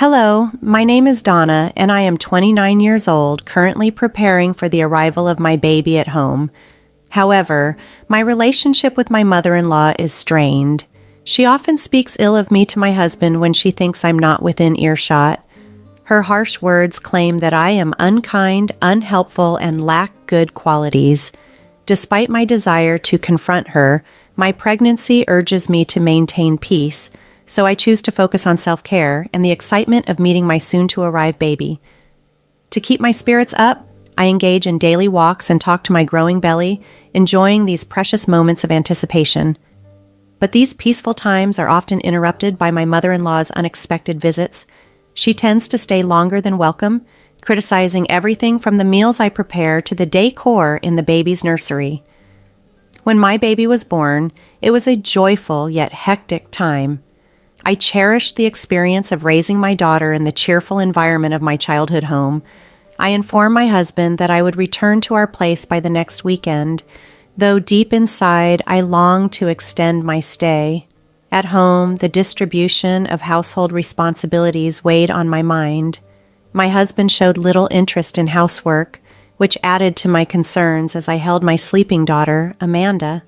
Hello, my name is Donna, and I am 29 years old, currently preparing for the arrival of my baby at home. However, my relationship with my mother-in-law is strained. She often speaks ill of me to my husband when she thinks I'm not within earshot. Her harsh words claim that I am unkind, unhelpful, and lack good qualities. Despite my desire to confront her, my pregnancy urges me to maintain peace, so I choose to focus on self-care and the excitement of meeting my soon-to-arrive baby. To keep my spirits up, I engage in daily walks and talk to my growing belly, enjoying these precious moments of anticipation. But these peaceful times are often interrupted by my mother-in-law's unexpected visits. She tends to stay longer than welcome, criticizing everything from the meals I prepare to the decor in the baby's nursery. When my baby was born, it was a joyful yet hectic time. I cherished the experience of raising my daughter in the cheerful environment of my childhood home. I informed my husband that I would return to our place by the next weekend, though deep inside I longed to extend my stay. At home, the distribution of household responsibilities weighed on my mind. My husband showed little interest in housework, which added to my concerns as I held my sleeping daughter, Amanda.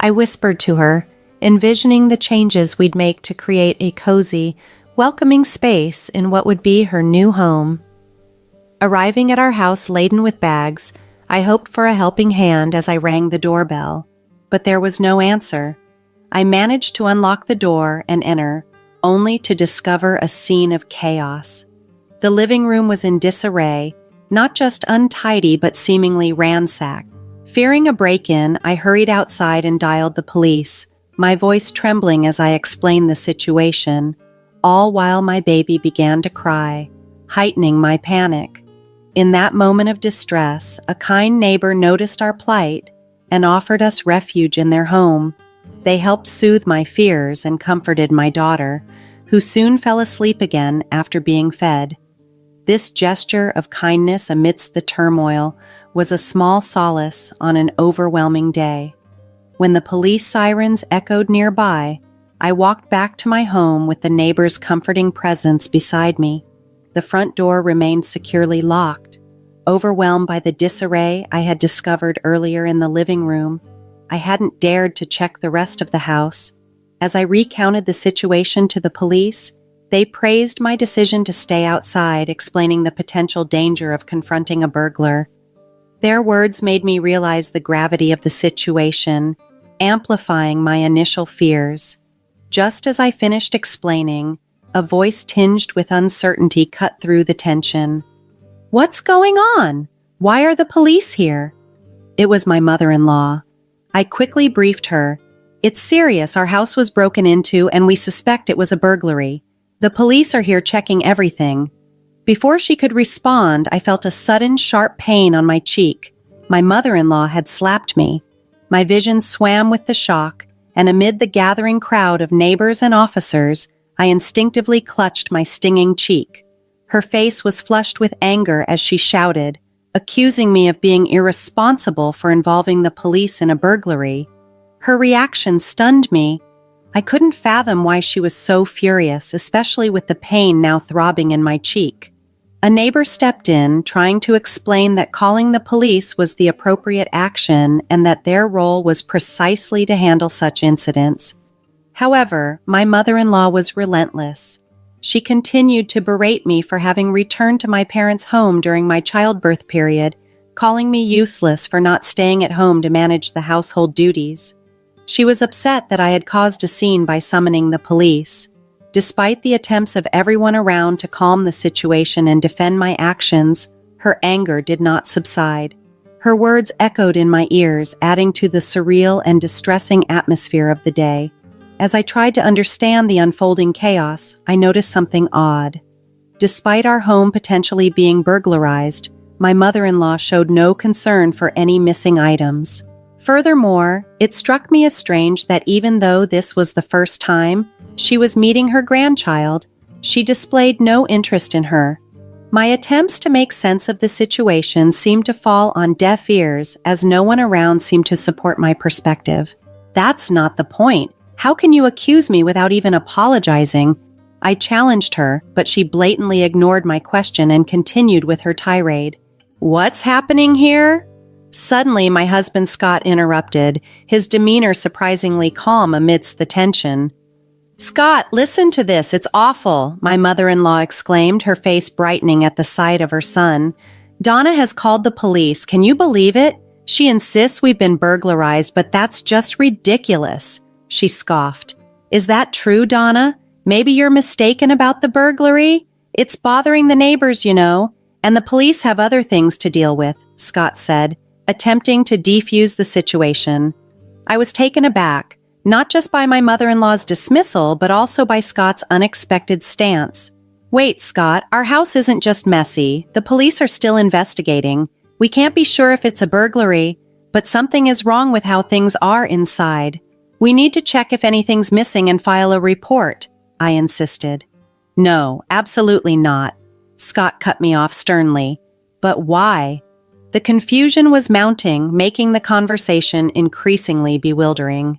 I whispered to her, envisioning the changes we'd make to create a cozy, welcoming space in what would be her new home. Arriving at our house laden with bags, I hoped for a helping hand as I rang the doorbell, but there was no answer. I managed to unlock the door and enter, only to discover a scene of chaos. The living room was in disarray, not just untidy but seemingly ransacked. Fearing a break-in, I hurried outside and dialed the police, my voice trembling as I explained the situation, all while my baby began to cry, heightening my panic. In that moment of distress, a kind neighbor noticed our plight and offered us refuge in their home. They helped soothe my fears and comforted my daughter, who soon fell asleep again after being fed. This gesture of kindness amidst the turmoil was a small solace on an overwhelming day. When the police sirens echoed nearby, I walked back to my home with the neighbor's comforting presence beside me. The front door remained securely locked. Overwhelmed by the disarray I had discovered earlier in the living room, I hadn't dared to check the rest of the house. As I recounted the situation to the police, they praised my decision to stay outside, explaining the potential danger of confronting a burglar. Their words made me realize the gravity of the situation, amplifying my initial fears. Just as I finished explaining, a voice tinged with uncertainty cut through the tension. "What's going on? Why are the police here?" It was my mother-in-law. I quickly briefed her. "It's serious. Our house was broken into and we suspect it was a burglary. The police are here checking everything." Before she could respond, I felt a sudden, sharp pain on my cheek. My mother-in-law had slapped me. My vision swam with the shock, and amid the gathering crowd of neighbors and officers, I instinctively clutched my stinging cheek. Her face was flushed with anger as she shouted, accusing me of being irresponsible for involving the police in a burglary. Her reaction stunned me. I couldn't fathom why she was so furious, especially with the pain now throbbing in my cheek. A neighbor stepped in, trying to explain that calling the police was the appropriate action and that their role was precisely to handle such incidents. However, my mother-in-law was relentless. She continued to berate me for having returned to my parents' home during my childbirth period, calling me useless for not staying at home to manage the household duties. She was upset that I had caused a scene by summoning the police. Despite the attempts of everyone around to calm the situation and defend my actions, her anger did not subside. Her words echoed in my ears, adding to the surreal and distressing atmosphere of the day. As I tried to understand the unfolding chaos, I noticed something odd. Despite our home potentially being burglarized, my mother-in-law showed no concern for any missing items. Furthermore, it struck me as strange that even though this was the first time she was meeting her grandchild, she displayed no interest in her. My attempts to make sense of the situation seemed to fall on deaf ears as no one around seemed to support my perspective. "That's not the point. How can you accuse me without even apologizing?" I challenged her, but she blatantly ignored my question and continued with her tirade. "What's happening here?" Suddenly, my husband Scott interrupted, his demeanor surprisingly calm amidst the tension. "Scott, listen to this, it's awful," my mother-in-law exclaimed, her face brightening at the sight of her son. "Donna has called the police, can you believe it? She insists we've been burglarized, but that's just ridiculous," she scoffed. "Is that true, Donna? Maybe you're mistaken about the burglary? It's bothering the neighbors, you know, and the police have other things to deal with," Scott said, attempting to defuse the situation. I was taken aback, not just by my mother-in-law's dismissal, but also by Scott's unexpected stance. "Wait, Scott, our house isn't just messy. The police are still investigating. We can't be sure if it's a burglary, but something is wrong with how things are inside. We need to check if anything's missing and file a report," I insisted. "No, absolutely not," Scott cut me off sternly. "But why?" The confusion was mounting, making the conversation increasingly bewildering.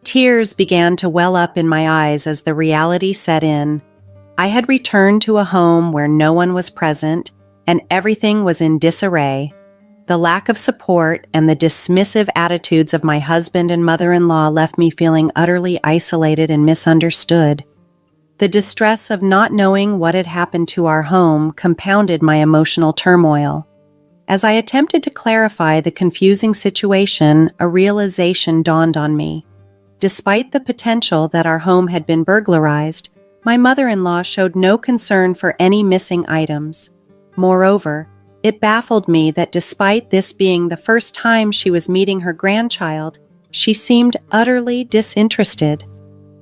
Tears began to well up in my eyes as the reality set in. I had returned to a home where no one was present, and everything was in disarray. The lack of support and the dismissive attitudes of my husband and mother-in-law left me feeling utterly isolated and misunderstood. The distress of not knowing what had happened to our home compounded my emotional turmoil. As I attempted to clarify the confusing situation, a realization dawned on me. Despite the potential that our home had been burglarized, my mother-in-law showed no concern for any missing items. Moreover, it baffled me that despite this being the first time she was meeting her grandchild, she seemed utterly disinterested.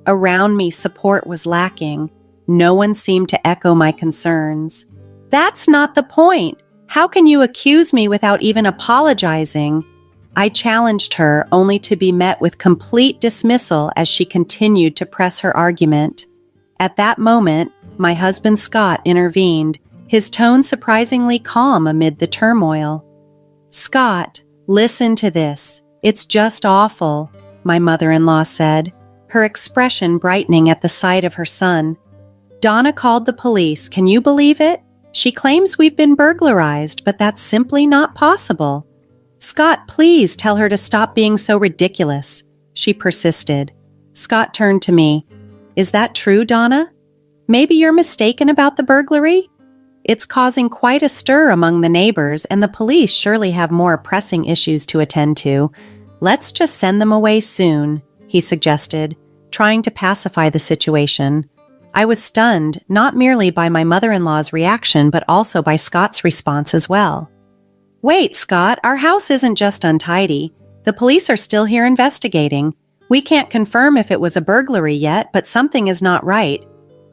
Around me, support was lacking. No one seemed to echo my concerns. "That's not the point. How can you accuse me without even apologizing?" I challenged her, only to be met with complete dismissal as she continued to press her argument. At that moment, my husband Scott intervened, his tone surprisingly calm amid the turmoil. "Scott, listen to this. It's just awful," my mother-in-law said, her expression brightening at the sight of her son. "Donna called the police, can you believe it? She claims we've been burglarized, but that's simply not possible. Scott, please tell her to stop being so ridiculous," she persisted. Scott turned to me. "Is that true, Donna? Maybe you're mistaken about the burglary? It's causing quite a stir among the neighbors, and the police surely have more pressing issues to attend to. Let's just send them away soon," he suggested, trying to pacify the situation. I was stunned, not merely by my mother-in-law's reaction, but also by Scott's response as well. "Wait, Scott, our house isn't just untidy. The police are still here investigating. We can't confirm if it was a burglary yet, but something is not right.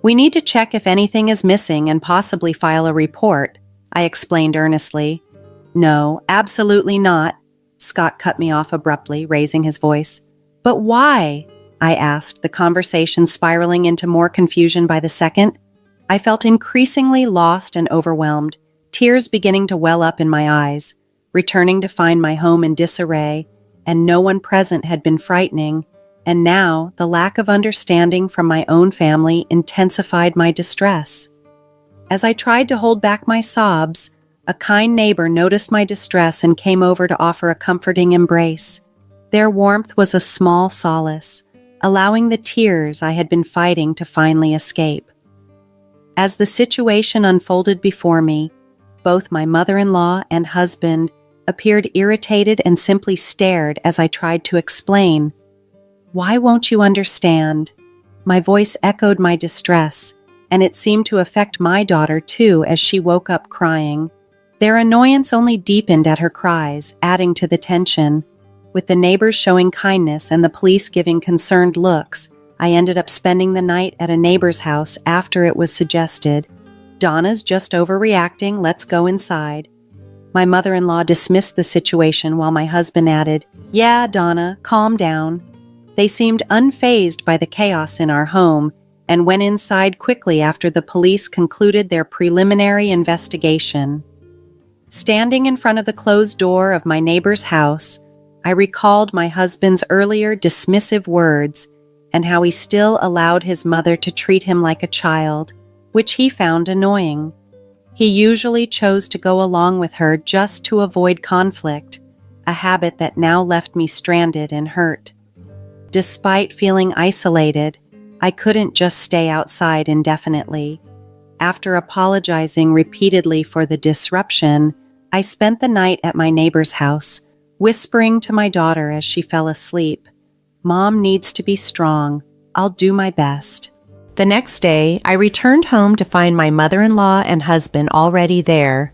We need to check if anything is missing and possibly file a report," I explained earnestly. "No, absolutely not," Scott cut me off abruptly, raising his voice. "But why?" I asked, the conversation spiraling into more confusion by the second. I felt increasingly lost and overwhelmed, tears beginning to well up in my eyes. Returning to find my home in disarray, and no one present had been frightening, and now the lack of understanding from my own family intensified my distress. As I tried to hold back my sobs, a kind neighbor noticed my distress and came over to offer a comforting embrace. Their warmth was a small solace, allowing the tears I had been fighting to finally escape. As the situation unfolded before me, both my mother-in-law and husband appeared irritated and simply stared as I tried to explain. "Why won't you understand?" My voice echoed my distress, and it seemed to affect my daughter too as she woke up crying. Their annoyance only deepened at her cries, adding to the tension. With the neighbors showing kindness and the police giving concerned looks, I ended up spending the night at a neighbor's house after it was suggested. "Donna's just overreacting, let's go inside." My mother-in-law dismissed the situation while my husband added, "Yeah, Donna, calm down." They seemed unfazed by the chaos in our home and went inside quickly after the police concluded their preliminary investigation. Standing in front of the closed door of my neighbor's house, I recalled my husband's earlier dismissive words, and how he still allowed his mother to treat him like a child, which he found annoying. He usually chose to go along with her just to avoid conflict, a habit that now left me stranded and hurt. Despite feeling isolated, I couldn't just stay outside indefinitely. After apologizing repeatedly for the disruption, I spent the night at my neighbor's house, whispering to my daughter as she fell asleep, "Mom needs to be strong. I'll do my best." The next day, I returned home to find my mother-in-law and husband already there.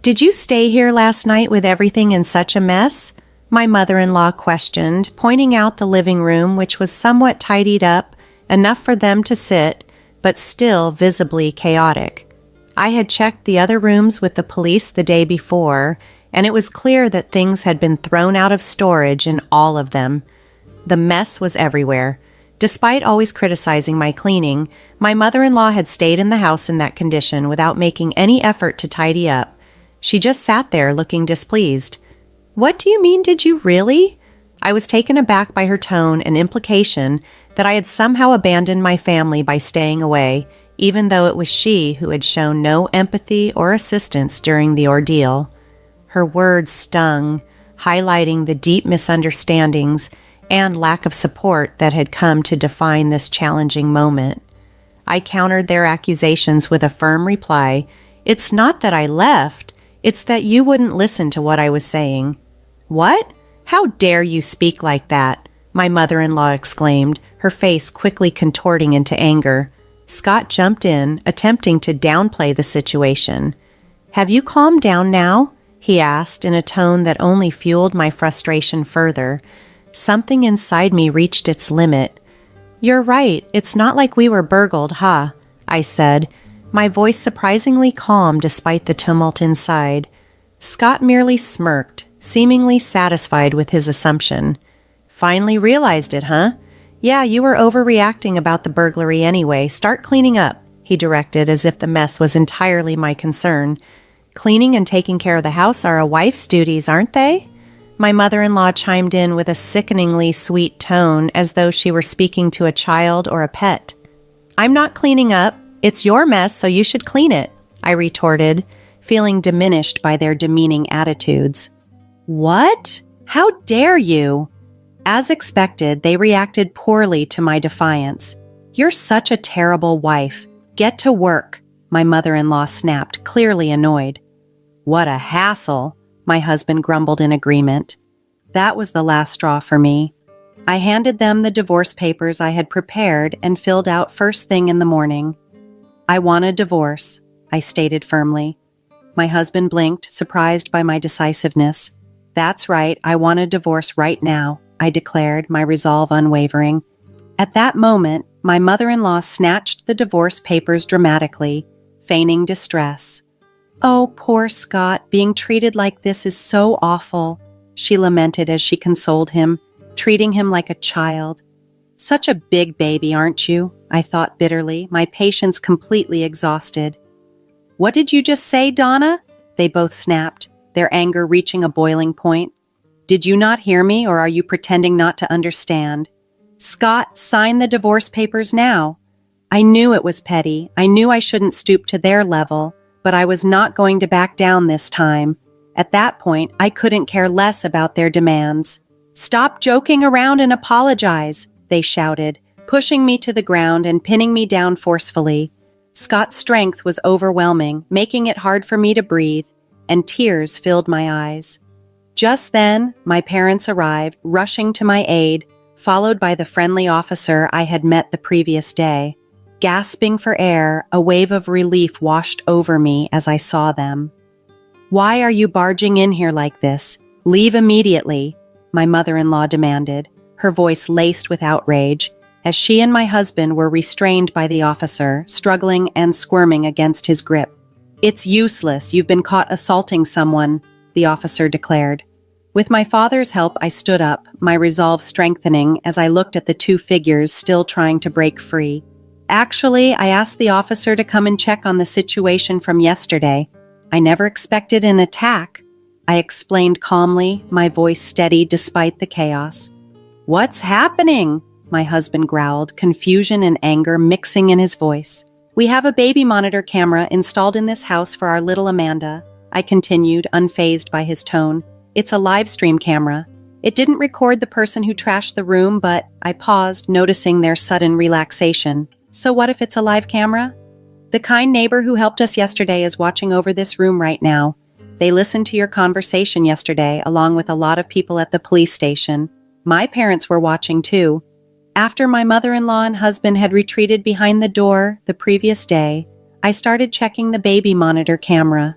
"Did you stay here last night with everything in such a mess?" my mother-in-law questioned, pointing out the living room, which was somewhat tidied up, enough for them to sit, but still visibly chaotic. I had checked the other rooms with the police the day before, and it was clear that things had been thrown out of storage in all of them. The mess was everywhere. Despite always criticizing my cleaning, my mother-in-law had stayed in the house in that condition without making any effort to tidy up. She just sat there looking displeased. "What do you mean, did you really?" I was taken aback by her tone and implication that I had somehow abandoned my family by staying away, even though it was she who had shown no empathy or assistance during the ordeal. Her words stung, highlighting the deep misunderstandings and lack of support that had come to define this challenging moment. I countered their accusations with a firm reply, "It's not that I left, it's that you wouldn't listen to what I was saying." "What? How dare you speak like that?" my mother-in-law exclaimed, her face quickly contorting into anger. Scott jumped in, attempting to downplay the situation. "Have you calmed down now?" he asked in a tone that only fueled my frustration further. Something inside me reached its limit. "You're right, it's not like we were burgled, huh?" I said, my voice surprisingly calm despite the tumult inside. Scott merely smirked, seemingly satisfied with his assumption. "Finally realized it, huh? Yeah, you were overreacting about the burglary anyway. Start cleaning up," he directed, as if the mess was entirely my concern. "Cleaning and taking care of the house are a wife's duties, aren't they?" My mother-in-law chimed in with a sickeningly sweet tone, as though she were speaking to a child or a pet. "I'm not cleaning up. It's your mess, so you should clean it," I retorted, feeling diminished by their demeaning attitudes. "What? How dare you?" As expected, they reacted poorly to my defiance. "You're such a terrible wife. Get to work," my mother-in-law snapped, clearly annoyed. "What a hassle," my husband grumbled in agreement. That was the last straw for me. I handed them the divorce papers I had prepared and filled out first thing in the morning. "I want a divorce," I stated firmly. My husband blinked, surprised by my decisiveness. "That's right, I want a divorce right now," I declared, my resolve unwavering. At that moment, my mother-in-law snatched the divorce papers dramatically, feigning distress. "Oh, poor Scott, being treated like this is so awful," she lamented as she consoled him, treating him like a child. "Such a big baby, aren't you?" I thought bitterly, my patience completely exhausted. "What did you just say, Donna?" they both snapped, their anger reaching a boiling point. "Did you not hear me, or are you pretending not to understand?" "Scott, sign the divorce papers now." I knew it was petty. I knew I shouldn't stoop to their level, but I was not going to back down this time. At that point, I couldn't care less about their demands. "Stop joking around and apologize," they shouted, pushing me to the ground and pinning me down forcefully. Scott's strength was overwhelming, making it hard for me to breathe, and tears filled my eyes. Just then, my parents arrived, rushing to my aid, followed by the friendly officer I had met the previous day. Gasping for air, a wave of relief washed over me as I saw them. "Why are you barging in here like this? Leave immediately," my mother-in-law demanded, her voice laced with outrage, as she and my husband were restrained by the officer, struggling and squirming against his grip. "It's useless. You've been caught assaulting someone," the officer declared. With my father's help, I stood up, my resolve strengthening as I looked at the two figures still trying to break free. "Actually, I asked the officer to come and check on the situation from yesterday. I never expected an attack," I explained calmly, my voice steady despite the chaos. "What's happening?" my husband growled, confusion and anger mixing in his voice. "We have a baby monitor camera installed in this house for our little Amanda," I continued, unfazed by his tone. "It's a live stream camera. It didn't record the person who trashed the room, but—" I paused, noticing their sudden relaxation. "So what if it's a live camera? The kind neighbor who helped us yesterday is watching over this room right now. They listened to your conversation yesterday, along with a lot of people at the police station. My parents were watching too. After my mother-in-law and husband had retreated behind the door the previous day, I started checking the baby monitor camera.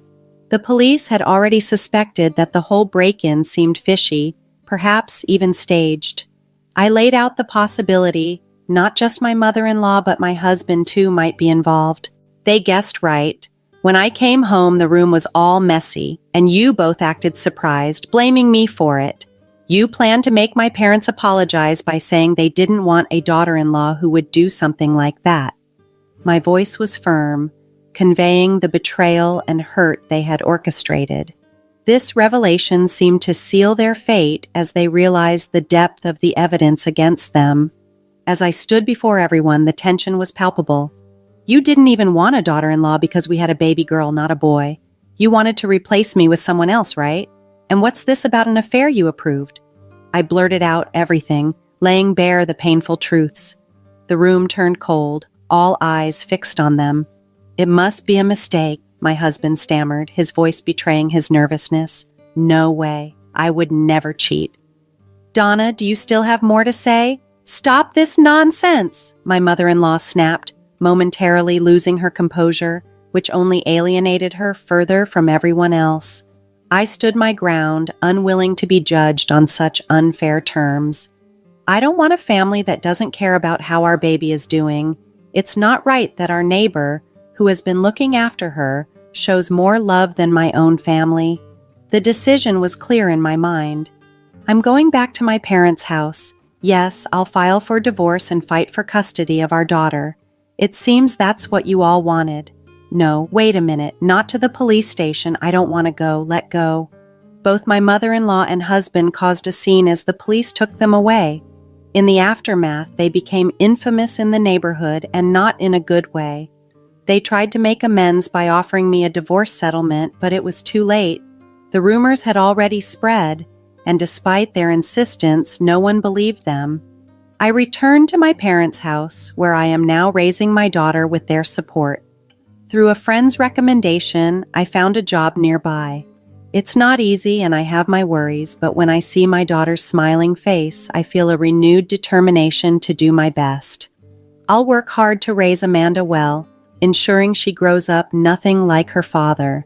The police had already suspected that the whole break-in seemed fishy, perhaps even staged. I laid out the possibility not just my mother-in-law but my husband too might be involved. They guessed right. When I came home, the room was all messy, and you both acted surprised, blaming me for it. You planned to make my parents apologize by saying they didn't want a daughter-in-law who would do something like that." My voice was firm, conveying the betrayal and hurt they had orchestrated. This revelation seemed to seal their fate as they realized the depth of the evidence against them. As I stood before everyone, the tension was palpable. "You didn't even want a daughter-in-law because we had a baby girl, not a boy. You wanted to replace me with someone else, right? And what's this about an affair you approved?" I blurted out everything, laying bare the painful truths. The room turned cold, all eyes fixed on them. "It must be a mistake," my husband stammered, his voice betraying his nervousness. "No way. I would never cheat." "Donna, do you still have more to say?" "Stop this nonsense," my mother-in-law snapped, momentarily losing her composure, which only alienated her further from everyone else. I stood my ground, unwilling to be judged on such unfair terms. "I don't want a family that doesn't care about how our baby is doing. It's not right that our neighbor, who has been looking after her, shows more love than my own family." The decision was clear in my mind. I'm going back to my parents' house. Yes, I'll file for divorce and fight for custody of our daughter. It seems that's what you all wanted. No, wait a minute, not to the police station. I don't want to go. Let go. Both my mother-in-law and husband caused a scene as the police took them away. In the aftermath, they became infamous in the neighborhood, and not in a good way. They tried to make amends by offering me a divorce settlement, but it was too late. The rumors had already spread, and despite their insistence, no one believed them. I returned to my parents' house, where I am now raising my daughter with their support. Through a friend's recommendation, I found a job nearby. It's not easy and I have my worries, but when I see my daughter's smiling face, I feel a renewed determination to do my best. I'll work hard to raise Amanda well, ensuring she grows up nothing like her father.